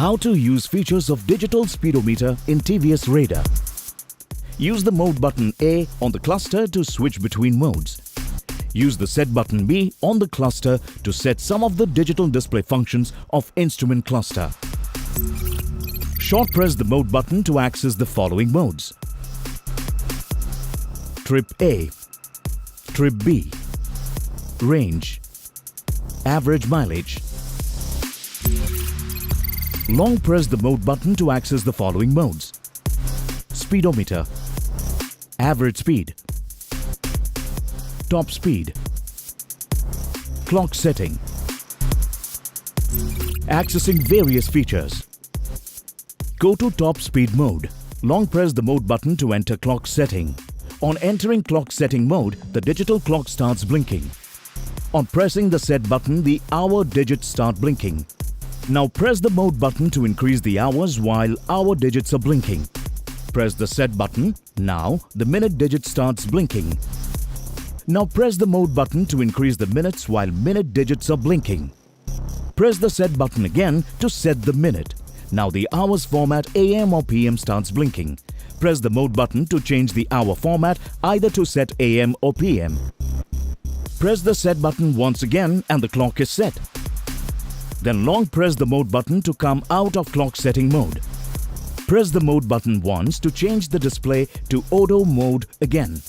How to use features of digital speedometer in TvsRaider. Use the mode button A on the cluster to switch between modes. Use the set button B on the cluster to set some of the digital display functions of instrument cluster. Short press the mode button to access the following modes: Trip A, Trip B, Range, Average mileage. Long press the mode button to access the following modes: Speedometer, Average speed, Top speed, Clock setting. Accessing various features. Go to top speed mode. Long press the mode button to enter clock setting. On entering clock setting mode, the digital clock starts blinking. On pressing the set button, the hour digits start blinking. Now press the mode button to increase the hours while hour digits are blinking. Press the set button. Now the minute digit starts blinking. Now press the mode button to increase the minutes while minute digits are blinking. Press the set button again to set the minute. Now the hours format AM or PM starts blinking. Press the mode button to change the hour format either to set AM or PM. Press the set button once again and the clock is set. Then long press the mode button to come out of clock setting mode. Press the mode button once to change the display to auto mode again.